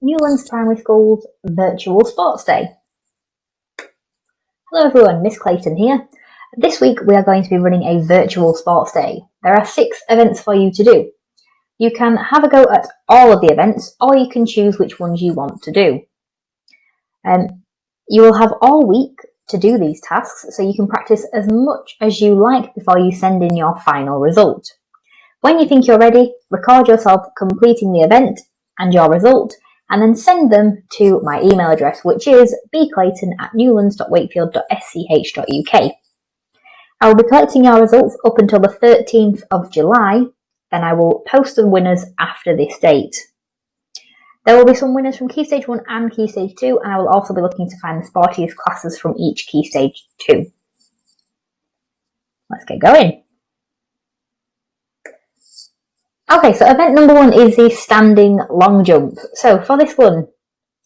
Newlands Primary School's Virtual Sports Day. Hello everyone, Miss Clayton here. This week we are going to be running a virtual sports day. There are 6 events for you to do. You can have a go at all of the events, or you can choose which ones you want to do. You will have all week to do these tasks, so you can practice as much as you like before you send in your final result. When you think you're ready, record yourself completing the event and your result, and then send them to my email address, which is bclayton@newlands.wakefield.sch.uk. I will be collecting your results up until the 13th of July, then I will post the winners after this date. There will be some winners from Key Stage 1 and Key Stage 2, and I will also be looking to find the sportiest classes from each Key Stage 2. Let's get going. Okay, so event number 1 is the standing long jump. So for this one,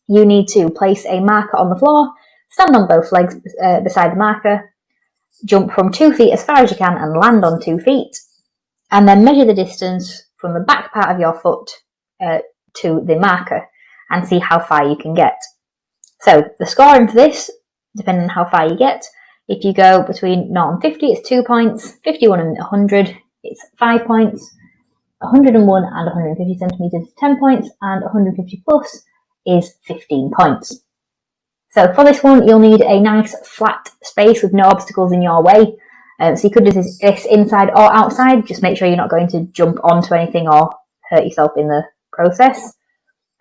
you need to place a marker on the floor, stand on both legs beside the marker, jump from 2 feet as far as you can and land on 2 feet, and then measure the distance from the back part of your foot to the marker and see how far you can get. So the scoring for this, depending on how far you get, if you go between 0 and 50, it's 2 points, 51 and 100, it's 5 points, 101 and 150 centimetres, 10 points, and 150 plus is 15 points. So for this one, you'll need a nice flat space with no obstacles in your way. So you could do this inside or outside. Just make sure you're not going to jump onto anything or hurt yourself in the process.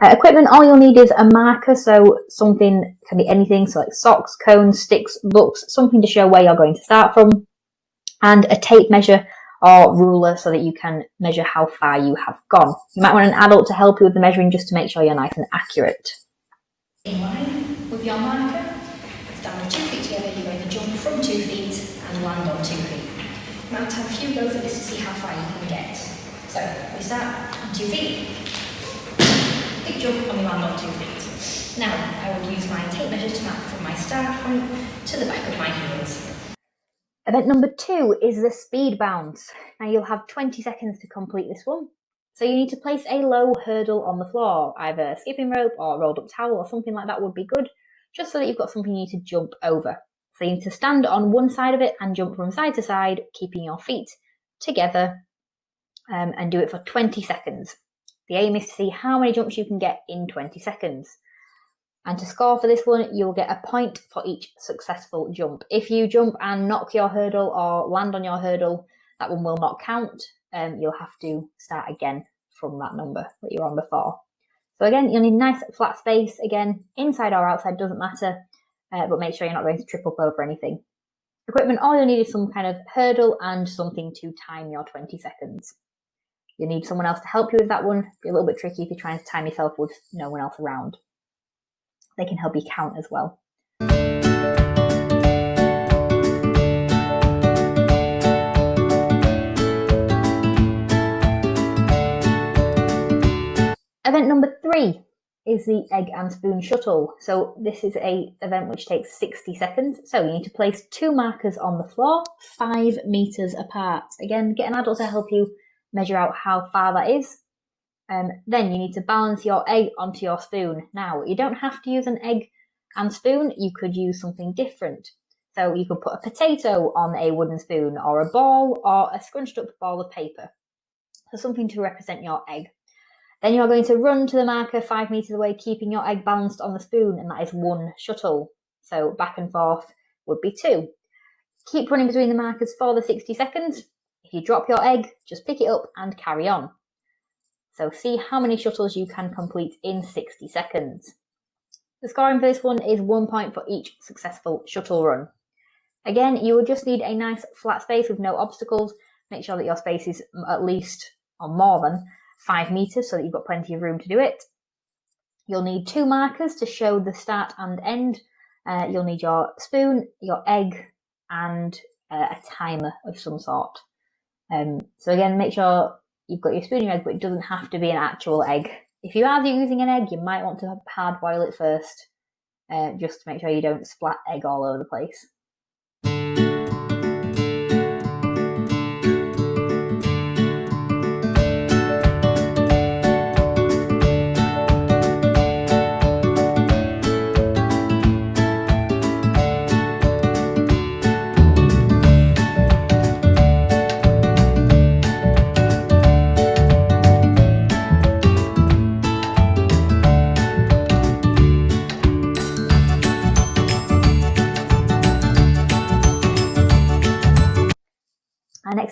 Equipment, all you'll need is a marker, so something can be anything, so like socks, cones, sticks, books, something to show where you're going to start from, and a tape measure or ruler so that you can measure how far you have gone. You might want an adult to help you with the measuring just to make sure you're nice and accurate. In line with your marker, stand on 2 feet together, you're going to jump from 2 feet and land on 2 feet. You might have a few goes at this to see how far you can get. So we start on 2 feet, big jump and we land on 2 feet. Now I will use my tape measure to map from my start point to the back of my heels. Event number 2 is the speed bounce. Now you'll have 20 seconds to complete this one. So you need to place a low hurdle on the floor, either a skipping rope or rolled up towel or something like that would be good, just so that you've got something you need to jump over. So you need to stand on one side of it and jump from side to side, keeping your feet together, and do it for 20 seconds. The aim is to see how many jumps you can get in 20 seconds. And to score for this one, you'll get a point for each successful jump. If you jump and knock your hurdle or land on your hurdle, that one will not count. You'll have to start again from that number that you were on before. So again, you'll need a nice flat space. Again, inside or outside, doesn't matter, but make sure you're not going to trip up over anything. Equipment, all you'll need is some kind of hurdle and something to time your 20 seconds. You'll need someone else to help you with that one. It'll be a little bit tricky if you're trying to time yourself with no one else around. They can help you count as well. Event number 3 is the egg and spoon shuttle. So this is an event which takes 60 seconds. So you need to place 2 markers on the floor, 5 meters apart. Again, get an adult to help you measure out how far that is. Then you need to balance your egg onto your spoon. Now, you don't have to use an egg and spoon. You could use something different. So you could put a potato on a wooden spoon, or a ball, or a scrunched up ball of paper. So something to represent your egg. Then you're going to run to the marker 5 meters away, keeping your egg balanced on the spoon, and that is 1 shuttle. So back and forth would be 2. Keep running between the markers for the 60 seconds. If you drop your egg, just pick it up and carry on. So see how many shuttles you can complete in 60 seconds. The scoring for this one is 1 point for each successful shuttle run. Again, you will just need a nice flat space with no obstacles. Make sure that your space is at least or more than 5 meters so that you've got plenty of room to do it. You'll need 2 markers to show the start and end. You'll need your spoon, your egg, and a timer of some sort. So again, make sure you've got your spoon and your egg, but it doesn't have to be an actual egg. If you are using an egg, you might want to hard boil it first, just to make sure you don't splat egg all over the place.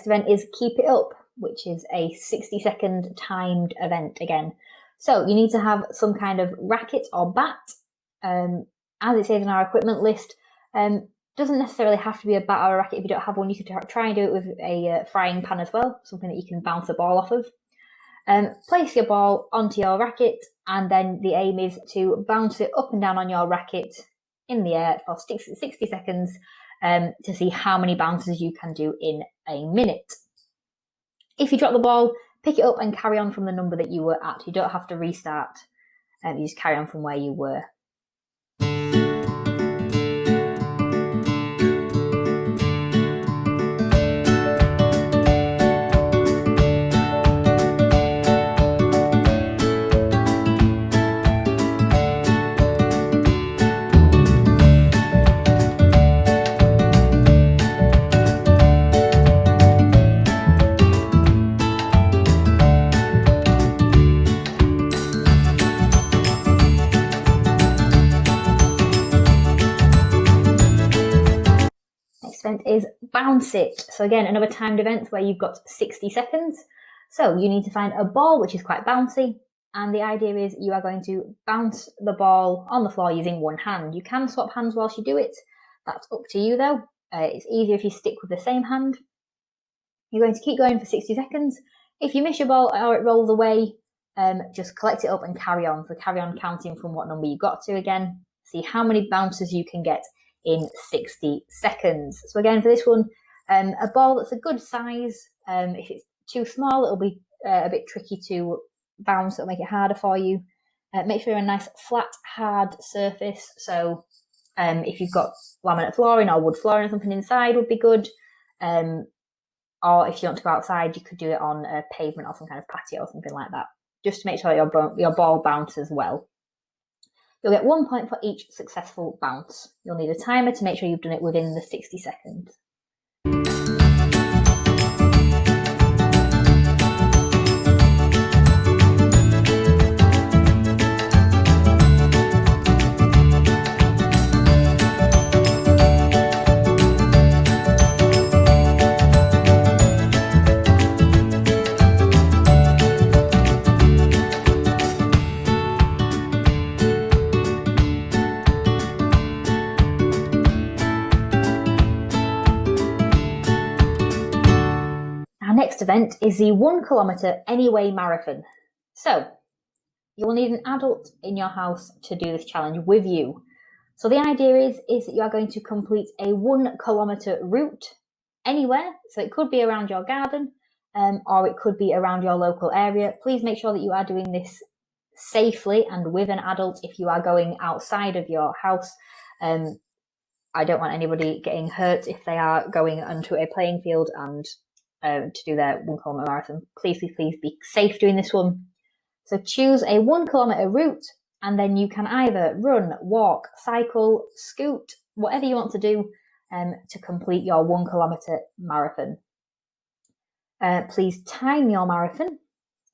next event is Keep It Up, which is a 60-second timed event again. So you need to have some kind of racket or bat. As it says in our equipment list, doesn't necessarily have to be a bat or a racket. If you don't have one, you could try and do it with a frying pan as well, something that you can bounce a ball off of. Place your ball onto your racket, and then the aim is to bounce it up and down on your racket in the air for 60 seconds to see how many bounces you can do in a minute. If you drop the ball, pick it up and carry on from the number that you were at. You don't have to restart. You just carry on from where you were. Is bounce it. So again, another timed event where you've got 60 seconds. So you need to find a ball which is quite bouncy, and the idea is you are going to bounce the ball on the floor using one hand. You can swap hands whilst you do it. That's up to you though. It's easier if you stick with the same hand. You're going to keep going for 60 seconds. If you miss your ball or it rolls away, just collect it up and carry on. So carry on counting from what number you got to again. See how many bounces you can get in 60 seconds. So again, for this one, a ball that's a good size. If it's too small, it'll be a bit tricky to bounce. It'll make it harder for you. Make sure you're on a nice flat, hard surface. So if you've got laminate flooring or wood flooring or something inside would be good. Or if you want to go outside, you could do it on a pavement or some kind of patio or something like that, just to make sure your ball bounces well. You'll get 1 point for each successful bounce. You'll need a timer to make sure you've done it within the 60 seconds. Next event is the 1 kilometre Onekm Marathon. So you will need an adult in your house to do this challenge with you. So the idea is that you are going to complete a 1 kilometre route anywhere. So it could be around your garden or it could be around your local area. Please make sure that you are doing this safely and with an adult. If you are going outside of your house, I don't want anybody getting hurt if they are going onto a playing field and to do their 1 kilometre marathon. Please be safe doing this one. So choose a 1 kilometre route, and then you can either run, walk, cycle, scoot, whatever you want to do to complete your 1 kilometre marathon. Please time your marathon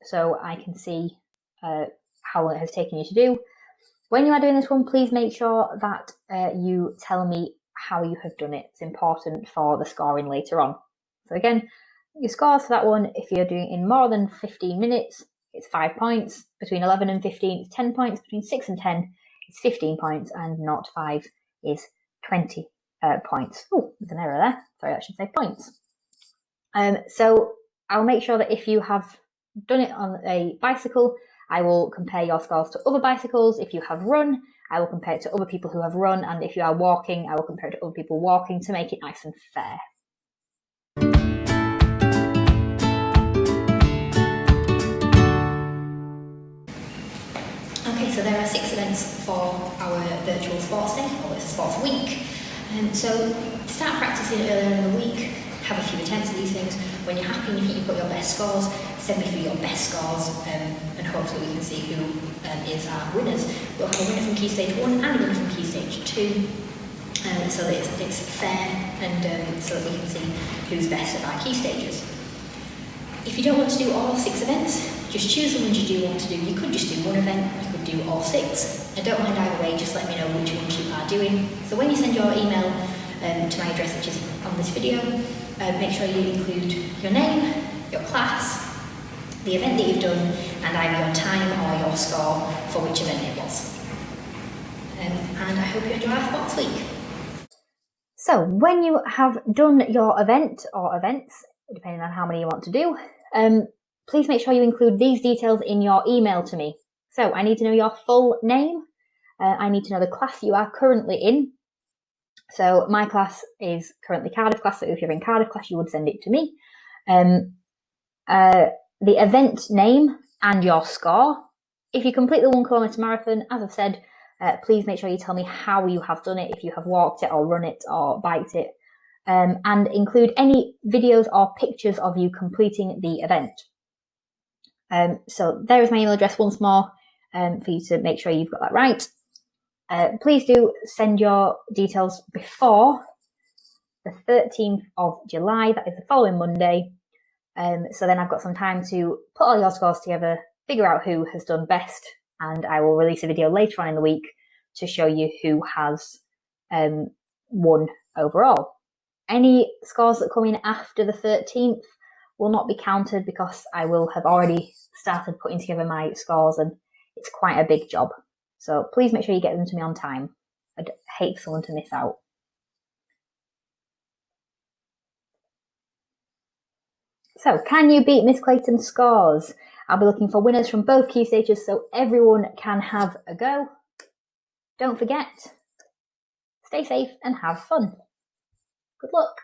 so I can see how long it has taken you to do. When you are doing this one, please make sure that you tell me how you have done it. It's important for the scoring later on. So again, your scores for that one, if you're doing in more than 15 minutes, it's 5 points. Between 11 and 15, it's 10 points. Between 6 and 10, it's 15 points. And 0 to 5 is 20 points. Oh, there's an error there. Sorry, I should say points. So I'll make sure that if you have done it on a bicycle, I will compare your scores to other bicycles. If you have run, I will compare it to other people who have run. And if you are walking, I will compare it to other people walking to make it nice and fair. So there are 6 events for our virtual sports day, or it's a sports week. So start practicing earlier in the week, have a few attempts at these things. When you're happy and you think you've got your best scores, send me through your best scores, and hopefully we can see who is our winners. We'll have a winner from Key Stage 1 and a winner from Key Stage 2, so that it's fair and so that we can see who's best at our key stages. If you don't want to do all 6 events, just choose the ones you do want to do. You could just do one event, you could do all 6. I don't mind either way, just let me know which ones you are doing. So when you send your email to my address, which is on this video, make sure you include your name, your class, the event that you've done, and either your time or your score for which event it was. And I hope you enjoy our sports week. So when you have done your event or events, depending on how many you want to do, please make sure you include these details in your email to me. So I need to know your full name. I need to know the class you are currently in. So my class is currently Cardiff class, so if you're in Cardiff class, you would send it to me. The event name and your score. If you complete the 1 kilometre marathon, as I've said, please make sure you tell me how you have done it, if you have walked it or run it or biked it, and include any videos or pictures of you completing the event. So there is my email address once more for you to make sure you've got that right. Please do send your details before the 13th of July, that is the following Monday. So then I've got some time to put all your scores together, figure out who has done best, and I will release a video later on in the week to show you who has won overall. Any scores that come in after the 13th will not be counted because I will have already started putting together my scores and it's quite a big job. So please make sure you get them to me on time. I'd hate for someone to miss out. So, can you beat Miss Clayton's scores? I'll be looking for winners from both key stages so everyone can have a go. Don't forget, stay safe and have fun. Good luck.